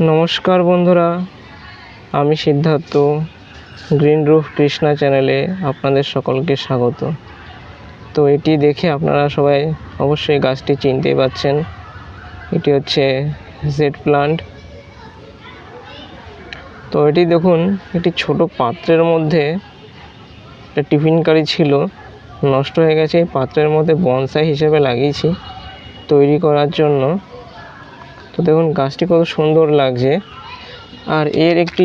নমস্কার বন্ধুরা, আমি সিদ্ধার্থ। গ্রিন রুফ কৃষ্ণা চ্যানেলে আপনাদের সকলকে স্বাগত। তো এটি দেখে আপনারা সবাই অবশ্যই গাছটি চিনতেই পারছেন। এটি হচ্ছে জেড প্লান্ট। তো এটি দেখুন, একটি ছোট পাত্রের মধ্যে একটা টিফিন কারি ছিল, নষ্ট হয়ে গেছে। এই পাত্রের মধ্যে বনসাই হিসেবে লাগিয়েছি তৈরি করার জন্য। তো দেখুন গাছটি কত সুন্দর লাগছে। আর এর একটি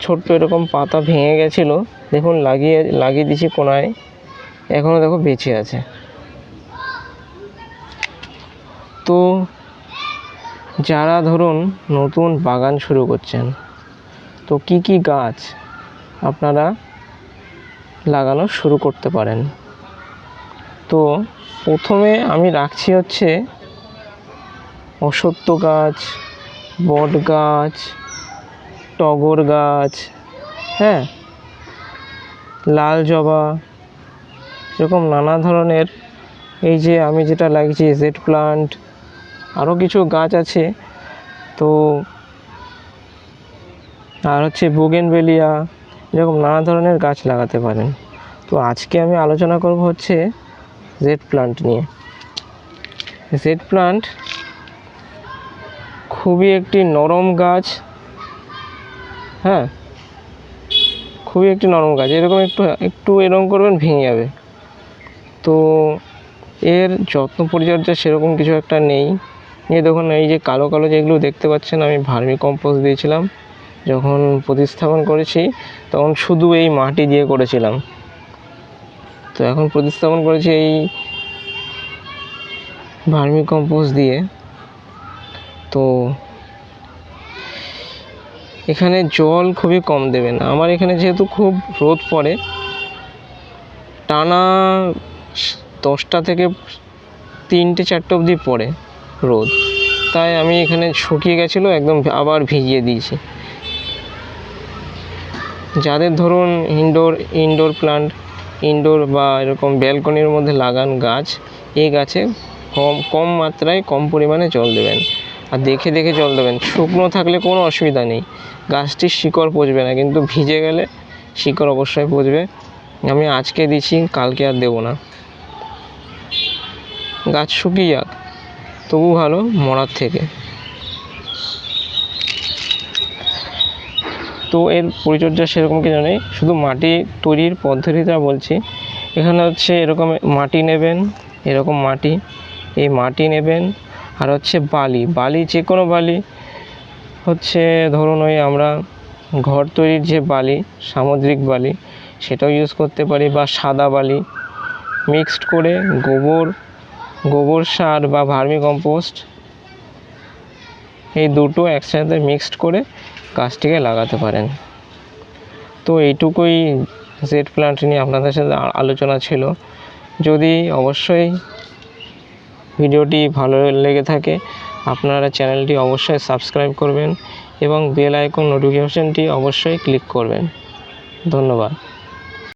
ছোট্ট এরকম পাতা ভেঙে গেছিলো, দেখুন লাগিয়ে দিয়েছি কোনায়, এখনও দেখো বেঁচে আছে। তো যারা ধরুন নতুন বাগান শুরু করছেন, তো কি গাছ আপনারা লাগানো শুরু করতে পারেন। তো প্রথমে আমি রাখছি হচ্ছে অশ্বত্থ গাছ, বট গাছ, টগর গাছ, লাল জবা, এরকম নানা ধরনের। এই যে আমি যেটা লাগিয়েছি জেড প্লান্ট, আরও কিছু গাছ আছে। তো আর হচ্ছে বোগেনভেলিয়া, এরকম নানা ধরনের গাছ লাগাতে পারেন। তো আজকে আমি আলোচনা করব হচ্ছে জেড প্লান্ট নিয়ে। জেড প্লান্ট খুবই একটি নরম গাছ, খুবই একটি নরম গাছ। এরকম একটু এরকম করবেন ভেঙে যাবে। তো এর যত্ন পরিচর্যা সেরকম কিছু একটা নেই। দেখুন এই যে কালো যেগুলো দেখতে পাচ্ছেন, আমি ভার্মি কম্পোস্ট দিয়েছিলাম যখন প্রতিস্থাপন করেছি, তখন শুধু এই মাটি দিয়ে করেছিলাম। তো এখন প্রতিস্থাপন করেছি এই ভার্মি কম্পোস্ট দিয়ে। তো এখানে জল খুবই কম দেবেন। আমার এখানে যেহেতু খুব রোদ পড়ে, টানা 10টা থেকে 3-4টে অবধি পড়ে রোদ, তাই আমি এখানে শুকিয়ে গেছিলো একদম, আবার ভিজিয়ে দিয়েছি। যাদের ধরুন ইনডোর প্লান্ট, ইনডোর বা এরকম ব্যালকনির মধ্যে লাগান গাছ, এই গাছে কম মাত্রায় কম পরিমাণে জল দেবেন, আর দেখে জল দেবেন। শুকনো থাকলে কোনো অসুবিধা নেই, গাছটির শিকড় পচবে না, কিন্তু ভিজে গেলে শিকড় অবশ্যই পচবে। আমি আজকে দিচ্ছি, কালকে আর দেবো না। গাছ শুকিয়ে যাক, তবু ভালো মরার থেকে। তো এর পরিচর্যা সেরকম কিছু নেই, শুধু মাটি তৈরির পদ্ধতিটা বলছি। এখানে হচ্ছে এরকম মাটি নেবেন, এরকম মাটি, এই মাটি নেবেন। আর হচ্ছে বালি, যে কোনো বালি, হচ্ছে ধরুন ওই আমরা ঘর তৈরির যে বালি, সামুদ্রিক বালি, সেটাও ইউজ করতে পারি, বা সাদা বালি মিক্সড করে গোবর সার বা ভার্মি কম্পোস্ট, এই দুটো একসাথে মিক্সড করে গাছটিকে লাগাতে পারেন। তো এইটুকুই জেড প্লান্ট নিয়ে আপনাদের সাথে আলোচনা ছিল। যদি অবশ্যই ভিডিওটি ভালো লেগে থাকে, আপনারা চ্যানেলটি অবশ্যই সাবস্ক্রাইব করবেন এবং বেল আইকন নোটিফিকেশনটি অবশ্যই ক্লিক করবেন। ধন্যবাদ।